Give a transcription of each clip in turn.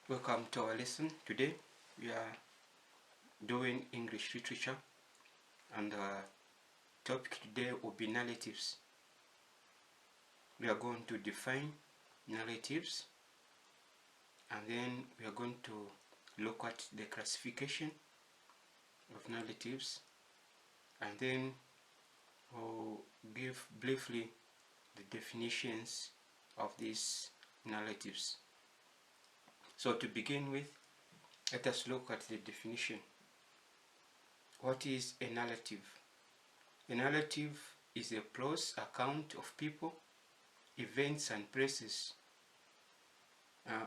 Welcome to our lesson. Today we are doing English literature, and our topic today will be narratives. We are going to define narratives, and then we are going to look at the classification of narratives, and then we'll give briefly the definitions of these narratives. So to begin with, let us look at the definition. What is a narrative? A narrative is a prose account of people, events and places.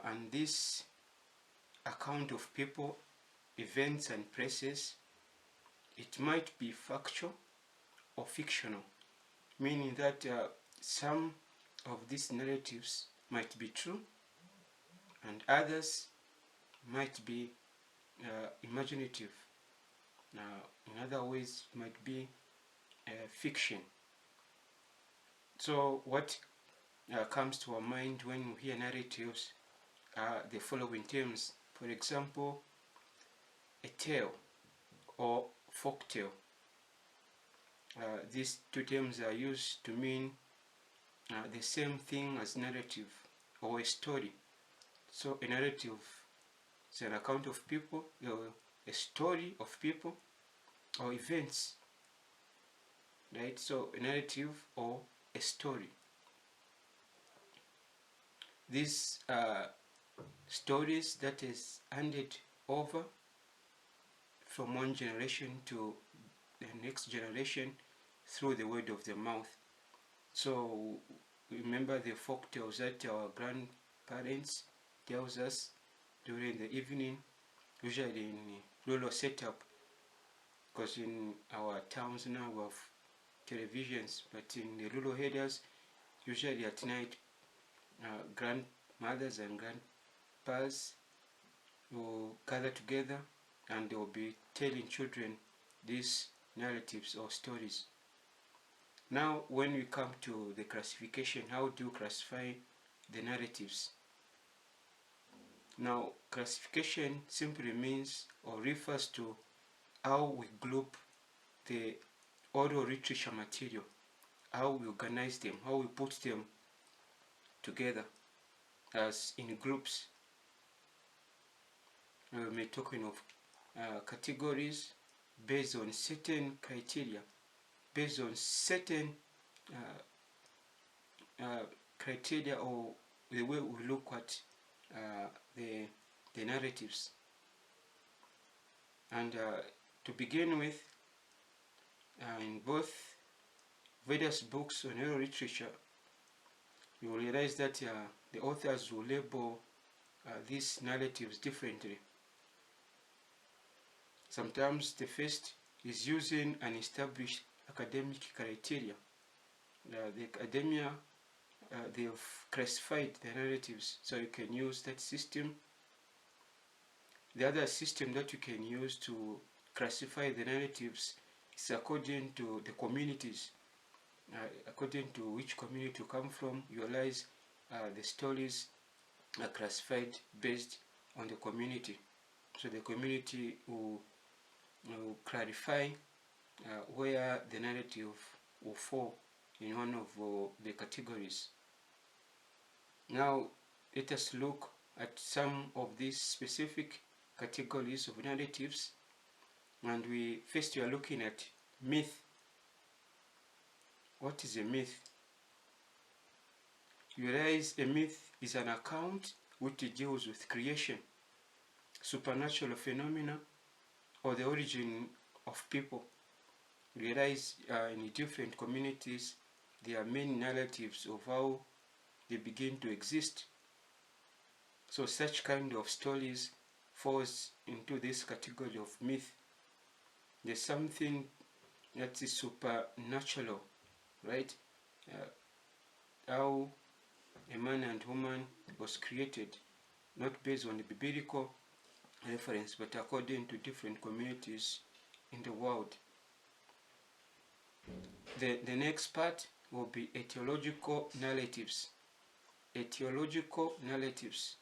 And this account of people, events and places, it might be factual or fictional, meaning that some of these narratives might be true and others might be imaginative. In other ways, it might be fiction. So what comes to our mind when we hear narratives are the following terms. For example, a tale or folk tale. These two terms are used to mean the same thing as narrative or a story. So a narrative is an account of people, a story of people or events, right? So a narrative or a story. These stories that is handed over from one generation to the next generation through the word of the mouth. So remember the folk tales that our grandparents tells us during the evening, usually in rural setup, because in our towns now we have televisions, but in the rural areas, usually at night, grandmothers and grandpas will gather together and they will be telling children these narratives or stories. Now, when we come to the classification, how do you classify the narratives? Now, classification simply means or refers to how we group the oral literature material, how we organize them, how we put them together as in groups. We may talking of categories based on certain criteria, based on certain criteria or the way we look at the narratives. And to begin with, in both various books on oral literature, you will realize that the authors will label these narratives differently. Sometimes the first is using an established academic criteria. The academia, they've classified the narratives, so you can use that system. The other system that you can use to classify the narratives is according to the communities. According to which community you come from, you realize the stories are classified based on the community. So the community will clarify where the narrative will fall in one of the categories. Now, let us look at some of these specific categories of narratives, and we are looking at myth. What is a myth? You realize a myth is an account which deals with creation, supernatural phenomena, or the origin of people. You realize in different communities there are many narratives of how they begin to exist. So such kind of stories falls into this category of myth. There's something that is supernatural, right? How a man and woman was created, not based on the biblical reference, but according to different communities in the world. The next part will be etiological narratives. Etiological narratives.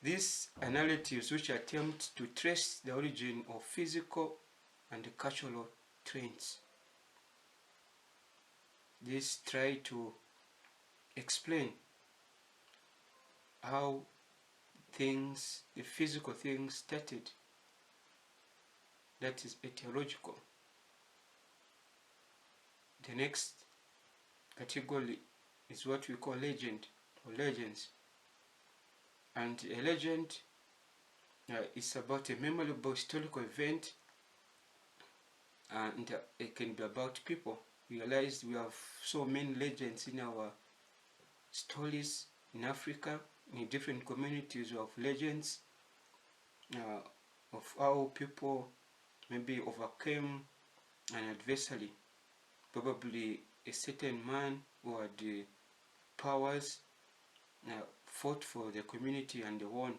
These are narratives which attempt to trace the origin of physical and cultural trends. These try to explain how things, the physical things started. That is etiological. The next category is what we call legend or legends. And a legend is about a memorable historical event, and it can be about people. We realized we have so many legends in our stories in Africa. In different communities we have legends of how people maybe overcame an adversary. Probably a certain man who had powers fought for the community and won.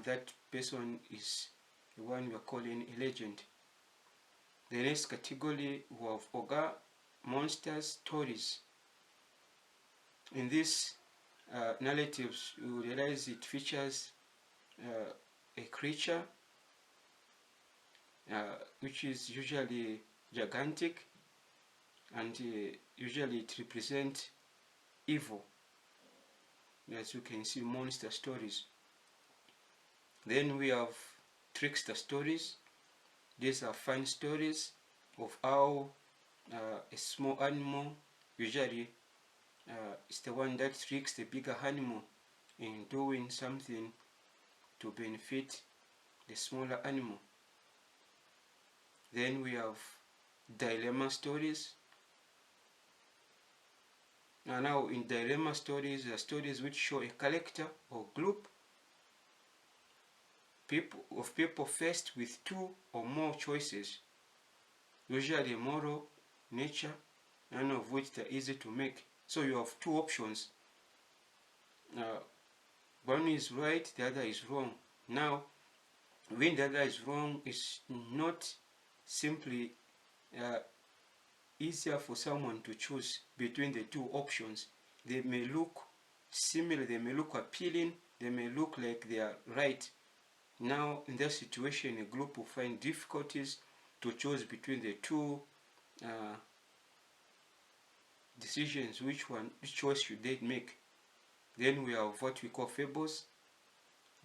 That person is the one we are calling a legend. The next category we have Oga monsters stories. In these narratives, you realize it features a creature which is usually gigantic, and usually it represents evil. As you can see, monster stories. Then we have trickster stories. These are fun stories of how a small animal, usually is the one that tricks the bigger animal in doing something to benefit the smaller animal. Then we have dilemma stories. Now in dilemma stories, there are stories which show a character or group of people faced with two or more choices, usually moral nature, none of which are easy to make. So you have two options. One is right, the other is wrong. Now, when the other is wrong, it's not simply easier for someone to choose between the two options. They may look similar, they may look appealing, they may look like they are right. Now, in that situation, a group will find difficulties to choose between the two decisions. Which choice should they make? Then we have what we call fables.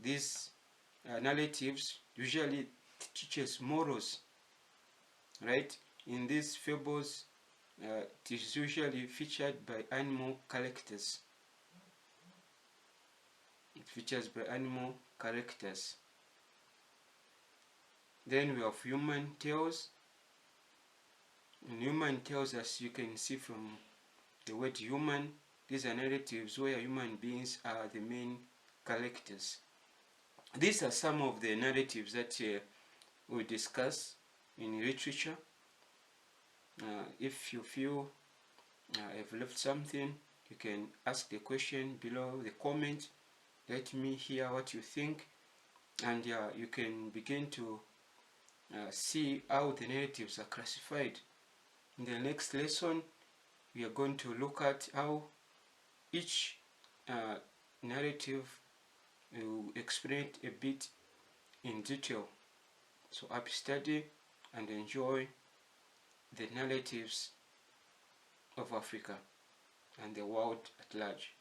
These narratives usually teaches morals, right? In these fables, it is usually featured by animal characters. It features by animal characters. Then we have human tales. In human tales, as you can see from the word human, these are narratives where human beings are the main characters. These are some of the narratives that we discuss in literature. If you feel I've left something, you can ask the question below the comment. Let me hear what you think, and you can begin to see how the narratives are classified. In the next lesson, we are going to look at how each narrative will explain it a bit in detail. So happy study and enjoy the narratives of Africa and the world at large.